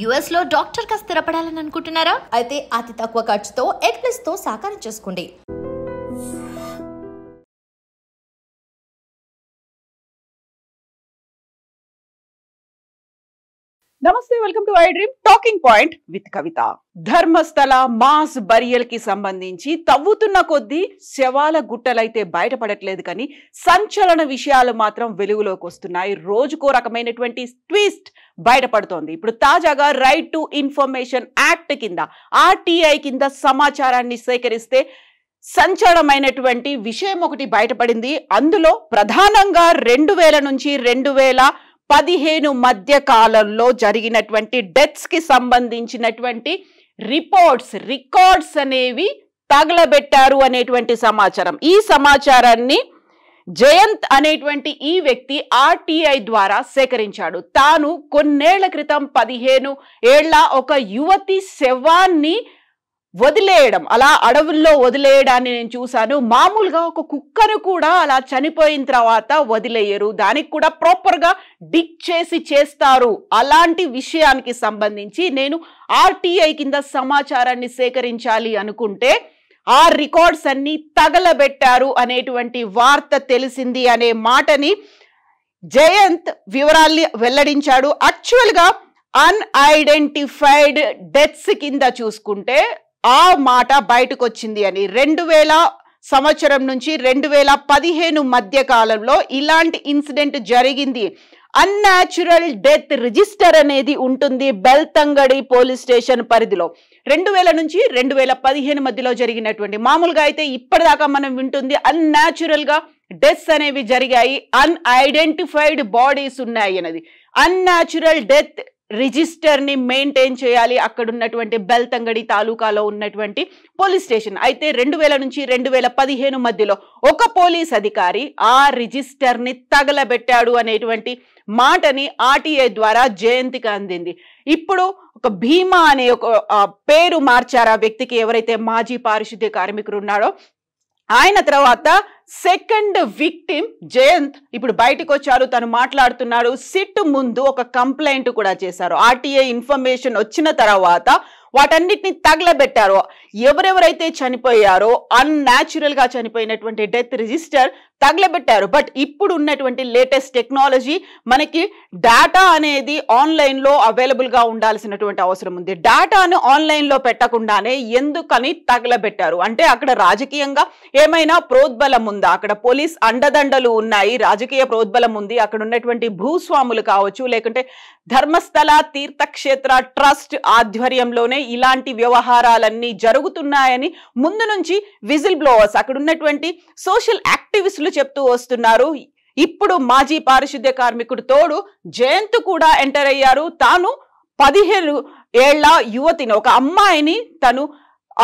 US లో doctor గా స్థిరపడాలని అనుకుంటున్నారా? అయితే అతి తక్కువ ఖర్చుతో ఎగ్ ప్లస్ తో సాకారం చేసుకోండి. నమస్తే, welcome to I dream talking point with Kavitha. Dharmasthala mass burial కి సంబంధించి తవ్వుతున్న కొద్దీ శవాల గుట్టలైతే బయటపడట్లేదు, కానీ సంచలన విషయాలు మాత్రం వెలుగులోకి వస్తున్నాయి. రోజుకో రకమైనటువంటి ట్విస్ట్ బయటపడుతోంది. ఇప్పుడు తాజాగా రైట్ టు ఇన్ఫర్మేషన్ యాక్ట్ కింద ఆర్టీఐ కింద సమాచారాన్ని సేకరిస్తే సంచలనమైనటువంటి విషయం ఒకటి బయటపడింది. అందులో ప్రధానంగా 2000 నుంచి 2015 మధ్య కాలంలో జరిగినటువంటి డెత్స్ కి సంబంధించినటువంటి రికార్డ్స్ అనేవి తగలబెట్టారు అనేటువంటి సమాచారం. ఈ సమాచారాన్ని జయంత్ అనేటువంటి ఈ వ్యక్తి ఆర్టీఐ ద్వారా సేకరించాడు. తాను కొన్నేళ్ల క్రితం 15 ఏళ్ల ఒక యువతి శవాన్ని వదిలేయడం, అలా అడవుల్లో వదిలేయడాన్ని నేను చూశాను. మామూలుగా ఒక కుక్కను కూడా అలా చనిపోయిన తర్వాత వదిలేయరు, దానికి కూడా ప్రాపర్ గా డిగ్ చేసి చేస్తారు. అలాంటి విషయానికి సంబంధించి నేను ఆర్టీఐ కింద సమాచారాన్ని సేకరించాలి అనుకుంటే ఆ రికార్డ్స్ అన్ని తగలబెట్టారు అనేటువంటి వార్త తెలిసింది అనే మాటని జయంత్ వివరాల్ని వెల్లడించాడు. యాక్చువల్ గా అన్ఐడెంటిఫైడ్ డెత్స్ కింద చూసుకుంటే ఆ మాట బయటకు వచ్చింది అని 2000 సంవత్సరం నుంచి 2015 మధ్య కాలంలో ఇలాంటి ఇన్సిడెంట్ జరిగింది. అన్యాచురల్ డెత్ రిజిస్టర్ అనేది ఉంటుంది బెల్తంగడి పోలీస్ స్టేషన్ పరిధిలో. 2000 నుంచి 2015 మధ్యలో జరిగినటువంటి, మామూలుగా అయితే ఇప్పటిదాకా మనం వింటుంది అన్యాచురల్ గా డెత్స్ అనేవి జరిగాయి, అన్ఐడెంటిఫైడ్ బాడీస్ ఉన్నాయి అనేది. అన్యాచురల్ డెత్ రిజిస్టర్ ని మెయింటైన్ చేయాలి అక్కడ ఉన్నటువంటి బెల్తంగడి తాలూకాలో ఉన్నటువంటి పోలీస్ స్టేషన్. అయితే 2000 నుంచి 2015 మధ్యలో ఒక పోలీస్ అధికారి ఆ రిజిస్టర్ ని తగలబెట్టాడు అనేటువంటి మాటని ఆర్టీఐ ద్వారా జయంతికి అందింది. ఇప్పుడు ఒక భీమా అనే ఒక పేరు మార్చారు ఆ వ్యక్తికి, ఎవరైతే మాజీ పారిశుద్ధ్య కార్మికుడు ఉన్నాడో ఆయన. తర్వాత సెకండ్ విక్టిమ్ జయంత్ ఇప్పుడు బయటకు వచ్చారు, తను మాట్లాడుతున్నాడు. సిట్ ముందు ఒక కంప్లైంట్ కూడా చేశారు. ఆర్టీఐ ఇన్ఫర్మేషన్ వచ్చిన తర్వాత వాటన్నిటిని తగలబెట్టారు. ఎవరెవరైతే చనిపోయారో అన్యాచురల్ గా చనిపోయినటువంటి డెత్ రిజిస్టర్ తగలబెట్టారు. బట్ ఇప్పుడు ఉన్నటువంటి లేటెస్ట్ టెక్నాలజీ మనకి డేటా అనేది ఆన్లైన్ లో అవైలబుల్ గా ఉండాల్సినటువంటి అవసరం ఉంది. డేటాను ఆన్లైన్ లో పెట్టకుండానే ఎందుకని తగలబెట్టారు అంటే అక్కడ రాజకీయంగా ఏమైనా ప్రోద్బలం ఉందా? అక్కడ పోలీస్ అండదండలు ఉన్నాయి, రాజకీయ ప్రోద్బలం ఉంది. అక్కడ ఉన్నటువంటి భూస్వాములు కావచ్చు, లేకుంటే ధర్మస్థల తీర్థక్షేత్ర ట్రస్ట్ ఆధ్వర్యంలోనే ఇలాంటి వ్యవహారాలన్నీ జరుగుతున్నాయని ముందు నుంచి విజిల్ బ్లోవర్స్, అక్కడ ఉన్నటువంటి సోషల్ యాక్టివిస్టులు చెప్తూ వస్తున్నారు. ఇప్పుడు మాజీ పారిశుద్ధ్య కార్మికుడు తోడు జయంత్ కూడా ఎంటర్ అయ్యారు. తాను 15 ఏళ్ల యువతిని, ఒక అమ్మాయిని తను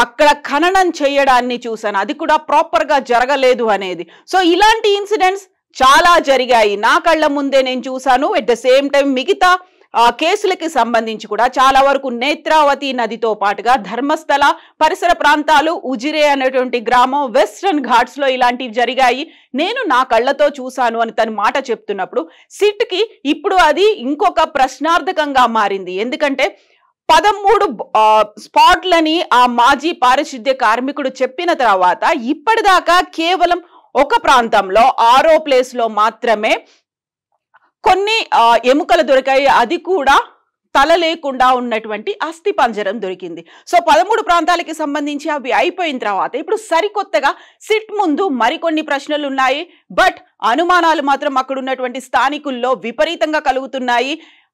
అక్కడ ఖననం చేయడాన్ని చూశాను, అది కూడా ప్రాపర్ గా జరగలేదు అనేది. సో ఇలాంటి ఇన్సిడెంట్స్ చాలా జరిగాయి, నా కళ్ళ ముందే నేను చూశాను. ఎట్ ద సేమ్ టైం మిగతా కేసులకి సంబంధించి కూడా చాలా వరకు నేత్రావతి నదితో పాటుగా ధర్మస్థల పరిసర ప్రాంతాలు, ఉజిరే అనేటువంటి గ్రామం, వెస్ట్రన్ ఘాట్స్ లో ఇలాంటివి జరిగాయి, నేను నా కళ్ళతో చూశాను అని తన మాట చెప్తున్నప్పుడు సిట్ కి ఇప్పుడు అది ఇంకొక ప్రశ్నార్థకంగా మారింది. ఎందుకంటే 13 స్పాట్లని ఆ మాజీ పారిశుద్ధ్య కార్మికుడు చెప్పిన తర్వాత ఇప్పటిదాకా కేవలం ఒక ప్రాంతంలో 6వ ప్లేస్ లో మాత్రమే కొన్ని ఎముకలు దొరికాయి, అది కూడా తల లేకుండా ఉన్నటువంటి అస్థి పంజరం దొరికింది. సో 13 ప్రాంతాలకి సంబంధించి అవి అయిపోయిన తర్వాత ఇప్పుడు సరికొత్తగా సిట్ ముందు మరికొన్ని ప్రశ్నలు ఉన్నాయి. బట్ అనుమానాలు మాత్రం అక్కడ ఉన్నటువంటి స్థానికుల్లో విపరీతంగా కలుగుతున్నాయి.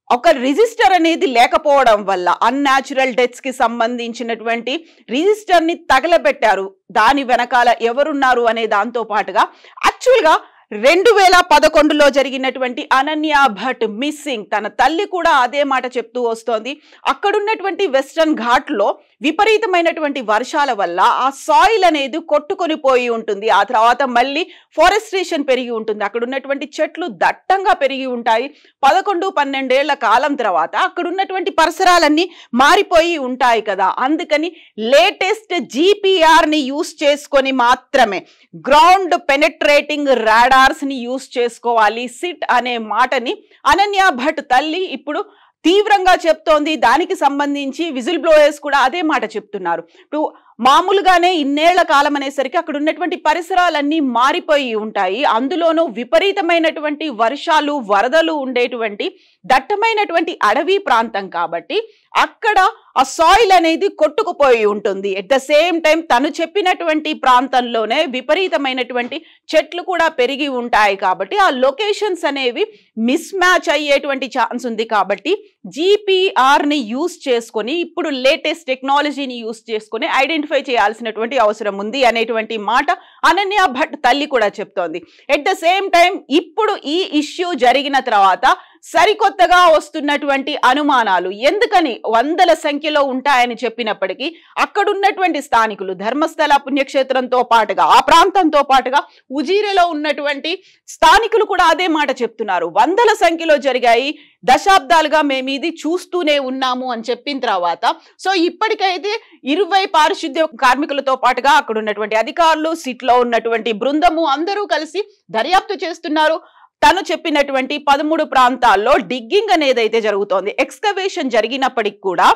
ఒక రిజిస్టర్ అనేది లేకపోవడం వల్ల అన్యాచురల్ డెత్స్ కి సంబంధించినటువంటి రిజిస్టర్ ని తగలబెట్టారు. దాని వెనకాల ఎవరున్నారు అనే దాంతో పాటుగా యాక్చువల్ గా 2011లో జరిగినటువంటి అనన్య భట్ మిస్సింగ్, తన తల్లి కూడా అదే మాట చెప్తూ వస్తోంది. అక్కడున్నటువంటి వెస్టర్న్ ఘాట్ లో విపరీతమైనటువంటి వర్షాల వల్ల ఆ సాయిల్ అనేది కొట్టుకొని పోయి ఉంటుంది. ఆ తర్వాత మళ్ళీ ఫారెస్ట్రేషన్ పెరిగి ఉంటుంది, అక్కడ ఉన్నటువంటి చెట్లు దట్టంగా పెరిగి ఉంటాయి. 11-12 ఏళ్ల కాలం తర్వాత అక్కడ ఉన్నటువంటి పరిసరాలన్నీ మారిపోయి ఉంటాయి కదా. అందుకని లేటెస్ట్ జీపీఆర్ ని యూస్ చేసుకొని మాత్రమే, గ్రౌండ్ పెనెట్రేటింగ్ రాడార్స్ ని యూస్ చేసుకోవాలి సిట్ అనే మాటని అనన్య భట్ తల్లి ఇప్పుడు తీవ్రంగా చెప్తోంది. దానికి సంబంధించి విజిల్ బ్లోయర్స్ కూడా అదే మాట చెప్తున్నారు. ఇప్పుడు మామూలుగానే ఇన్నేళ్ల కాలం అనేసరికి అక్కడ ఉన్నటువంటి పరిసరాలన్నీ మారిపోయి ఉంటాయి. అందులోనూ విపరీతమైనటువంటి వర్షాలు, వరదలు ఉండేటువంటి దట్టమైనటువంటి అడవి ప్రాంతం కాబట్టి అక్కడ ఆ సాయిల్ అనేది కొట్టుకుపోయి ఉంటుంది. ఎట్ ద సేమ్ టైం తను చెప్పినటువంటి ప్రాంతంలోనే విపరీతమైనటువంటి చెట్లు కూడా పెరిగి ఉంటాయి కాబట్టి ఆ లొకేషన్స్ అనేవి మిస్ మ్యాచ్ అయ్యేటువంటి ఛాన్స్ ఉంది. కాబట్టి జీపీఆర్ ని యూజ్ చేసుకొని, ఇప్పుడు లేటెస్ట్ టెక్నాలజీని యూజ్ చేసుకొని ఐడెంటిఫై చేయాల్సినటువంటి అవసరం ఉంది అనేటువంటి మాట అనన్య భట్ తల్లి కూడా చెప్తోంది. ఎట్ ద సేమ్ టైం ఇప్పుడు ఈ ఇష్యూ జరిగిన తర్వాత సరికొత్తగా వస్తున్నటువంటి అనుమానాలు ఎందుకని వందల సంఖ్యలో ఉంటాయని చెప్పినప్పటికీ అక్కడున్నటువంటి స్థానికులు ధర్మస్థల పుణ్యక్షేత్రంతో పాటుగా ఆ ప్రాంతంతో పాటుగా ఉజీరేలో ఉన్నటువంటి స్థానికులు కూడా అదే మాట చెప్తున్నారు. వందల సంఖ్యలో జరిగాయి, దశాబ్దాలుగా మేము ఇది చూస్తూనే ఉన్నాము అని చెప్పిన తర్వాత సో ఇప్పటికైతే 20 పారిశుద్ధ్య కార్మికులతో పాటుగా అక్కడ ఉన్నటువంటి అధికారులు, సిట్లో ఉన్నటువంటి బృందము అందరూ కలిసి దర్యాప్తు చేస్తున్నారు. తను చెప్పినటువంటి 13 ప్రాంతాల్లో డిగ్గింగ్ అనేది అయితే జరుగుతోంది. ఎక్స్కవేషన్ జరిగినప్పటికి కూడా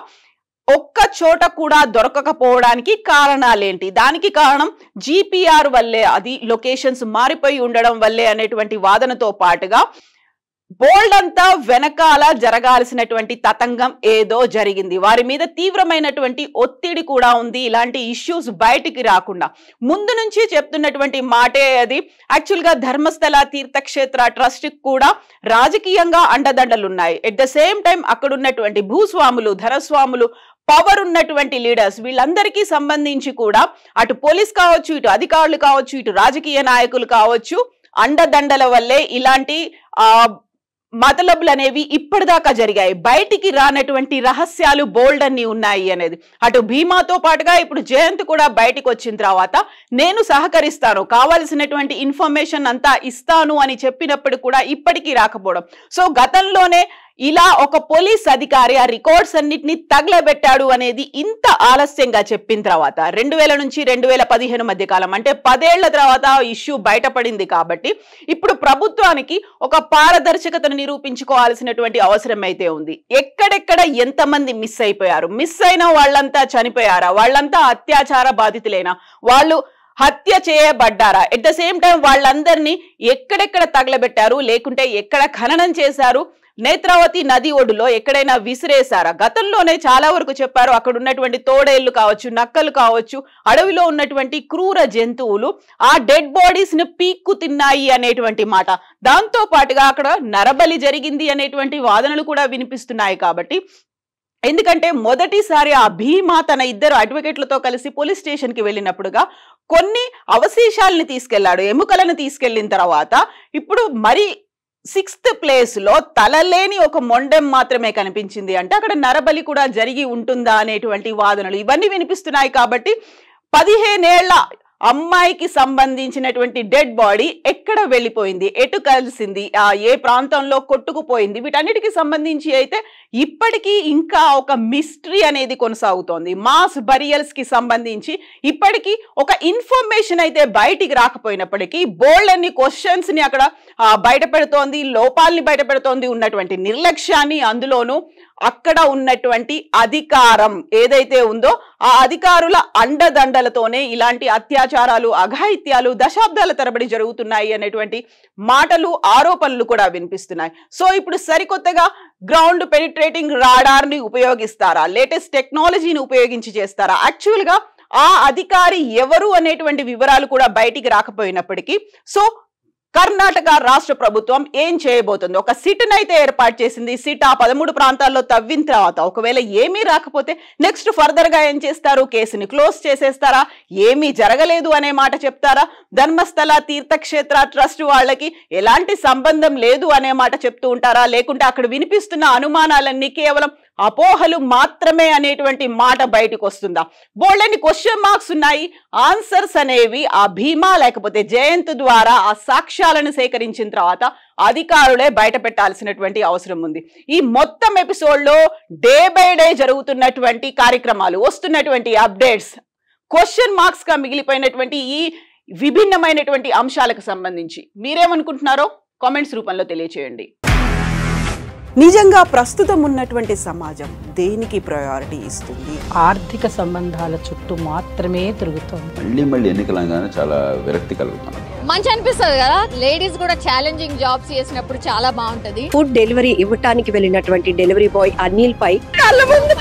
ఒక్క చోట కూడా దొరకకపోవడానికి కారణాలేంటి? దానికి కారణం జీపీఆర్ వల్లే, అది లొకేషన్స్ మారిపోయి ఉండడం వల్లే అనేటువంటి వాదనతో పాటుగా బోల్డ్ అంతా వెనకాల జరగాల్సినటువంటి తతంగం ఏదో జరిగింది. వారి మీద తీవ్రమైనటువంటి ఒత్తిడి కూడా ఉంది. ఇలాంటి ఇష్యూస్ బయటికి రాకుండా ముందు నుంచి చెప్తున్నటువంటి మాటే అది. యాక్చువల్ గా ధర్మస్థల తీర్థక్షేత్ర ట్రస్ట్ కూడా రాజకీయంగా అండదండలున్నాయి. ఎట్ ద సేమ్ టైం అక్కడ ఉన్నటువంటి భూస్వాములు, ధనస్వాములు, పవర్ ఉన్నటువంటి లీడర్స్ వీళ్ళందరికీ సంబంధించి కూడా అటు పోలీస్ కావచ్చు, ఇటు అధికారులు కావచ్చు, ఇటు రాజకీయ నాయకులు కావచ్చు, అండదండల వల్లే ఇలాంటి మతలబులు అనేవి ఇప్పటిదాకా జరిగాయి. బయటికి రానటువంటి రహస్యాలు బోల్డ్ అన్ని ఉన్నాయి అనేది. అటు భీమాతో పాటుగా ఇప్పుడు జయంత్ కూడా బయటికి వచ్చిన తర్వాత నేను సహకరిస్తాను, కావాల్సినటువంటి ఇన్ఫర్మేషన్ అంతా ఇస్తాను అని చెప్పినప్పుడు కూడా ఇప్పటికీ రాకపోవడం. సో గతంలోనే ఇలా ఒక పోలీస్ అధికారి ఆ రికార్డ్స్ అన్నిటిని తగలబెట్టాడు అనేది ఇంత ఆలస్యంగా చెప్పిన తర్వాత 2000 నుంచి 2015 మధ్య కాలం అంటే 10 ఏళ్ల తర్వాత ఇష్యూ బయటపడింది. కాబట్టి ఇప్పుడు ప్రభుత్వానికి ఒక పారదర్శకతను నిరూపించుకోవాల్సినటువంటి అవసరం అయితే ఉంది. ఎక్కడెక్కడ ఎంతమంది మిస్ అయిపోయారు? మిస్ అయిన వాళ్ళంతా చనిపోయారా? వాళ్ళంతా అత్యాచార బాధితులేనా? వాళ్ళు హత్య చేయబడ్డారా? ఎట్ ద సేమ్ టైం వాళ్ళందరినీ ఎక్కడెక్కడ తగలబెట్టారు, లేకుంటే ఎక్కడ ఖననం చేశారు? నేత్రావతి నది ఒడ్డులో ఎక్కడైనా విసిరేశారా? గతంలోనే చాలా వరకు చెప్పారు. అక్కడ ఉన్నటువంటి తోడేళ్లు కావచ్చు, నక్కలు కావచ్చు, అడవిలో ఉన్నటువంటి క్రూర జంతువులు ఆ డెడ్ బాడీస్ ని పీక్కు తిన్నాయి అనేటువంటి మాట. దాంతో పాటుగా అక్కడ నరబలి జరిగింది అనేటువంటి వాదనలు కూడా వినిపిస్తున్నాయి. కాబట్టి ఎందుకంటే మొదటిసారి ఆ భీమా తన 2 అడ్వకేట్లతో కలిసి పోలీస్ స్టేషన్ కి వెళ్ళినప్పుడుగా కొన్ని అవశేషాలని తీసుకెళ్లాడు, ఎముకలను తీసుకెళ్లిన తర్వాత ఇప్పుడు మరి 6th ప్లేస్ లో తలలేని ఒక మొండెం మాత్రమే కనిపించింది. అంటే అక్కడ నరబలి కూడా జరిగి ఉంటుందా అనేటువంటి వాదనలు ఇవన్నీ వినిపిస్తున్నాయి. కాబట్టి 15 ఏళ్ల అమ్మాయికి సంబంధించినటువంటి డెడ్ బాడీ ఎక్కడ వెళ్ళిపోయింది, ఎటు కలిసింది, ఏ ప్రాంతంలో కొట్టుకుపోయింది, వీటన్నిటికి సంబంధించి అయితే ఇప్పటికీ ఇంకా ఒక మిస్టరీ అనేది కొనసాగుతోంది. మాస్ బరియల్స్ కి సంబంధించి ఇప్పటికీ ఒక ఇన్ఫర్మేషన్ అయితే బయటికి రాకపోయినప్పటికీ బోల్డ్ అన్ని క్వశ్చన్స్ ని అక్కడ బయట పెడుతోంది, లోపాలని బయట పెడుతోంది, ఉన్నటువంటి నిర్లక్ష్యాన్ని, అందులోనూ అక్కడ ఉన్నటువంటి అధికారం ఏదైతే ఉందో ఆ అధికారుల అండదండలతోనే ఇలాంటి అత్యాచారాలు, అఘాయిత్యాలు దశాబ్దాల తరబడి జరుగుతున్నాయి అనేటువంటి మాటలు, ఆరోపణలు కూడా వినిపిస్తున్నాయి. సో ఇప్పుడు సరికొత్తగా గ్రౌండ్ పెనిట్రేటింగ్ రాడార్ ని ఉపయోగిస్తారా, లేటెస్ట్ టెక్నాలజీని ఉపయోగించి చేస్తారా? యాక్చువల్ గా ఆ అధికారి ఎవరు అనేటువంటి వివరాలు కూడా బయటికి రాకపోయినప్పటికీ సో కర్ణాటక రాష్ట్ర ప్రభుత్వం ఏం చేయబోతుంది? ఒక సిట్ను అయితే ఏర్పాటు చేసింది. సిట్ ఆ 13 ప్రాంతాల్లో తవ్విన తర్వాత ఒకవేళ ఏమీ రాకపోతే నెక్స్ట్ ఫర్దర్ గా ఏం చేస్తారు? కేసుని క్లోజ్ చేసేస్తారా? ఏమీ జరగలేదు అనే మాట చెప్తారా? ధర్మస్థల తీర్థక్షేత్ర ట్రస్ట్ వాళ్ళకి ఎలాంటి సంబంధం లేదు అనే మాట చెప్తూ ఉంటారా? లేకుంటే అక్కడ వినిపిస్తున్న అనుమానాలన్నీ కేవలం అపోహలు మాత్రమే అనేటువంటి మాట బయటకు వస్తుందా? బోల్డని క్వశ్చన్ మార్క్స్ ఉన్నాయి. ఆన్సర్స్ అనేవి ఆ భీమా లేకపోతే జయంత్ ద్వారా ఆ సాక్ష్యాలను సేకరించిన తర్వాత అధికారులే బయట పెట్టాల్సినటువంటి అవసరం ఉంది. ఈ మొత్తం ఎపిసోడ్ లో డే బై డే జరుగుతున్నటువంటి కార్యక్రమాలు, వస్తున్నటువంటి అప్డేట్స్, క్వశ్చన్ మార్క్స్ గా మిగిలిపోయినటువంటి ఈ విభిన్నమైనటువంటి అంశాలకు సంబంధించి మీరేమనుకుంటున్నారో కామెంట్స్ రూపంలో తెలియచేయండి. నిజంగా ప్రస్తుతం ఉన్నటువంటి సమాజం దేనికి ప్రయారిటీ ఇస్తుంది? ఆర్థిక సంబంధాల చుట్టూ మాత్రమే తిరుగుతోంది. మళ్ళీ ఎన్నికలంగానే చాలా విరక్తి కలుగుతున్నాం. మంచి అనిపిస్తుంది కదా, లేడీస్ కూడా ఛాలెంజింగ్ జాబ్స్ చేసినప్పుడు చాలా బాగుంటది. ఫుడ్ డెలివరీ ఇవ్వటానికి వెళ్ళినటువంటి డెలివరీ బాయ్ అనిల్ పై కళ్ళ ముందు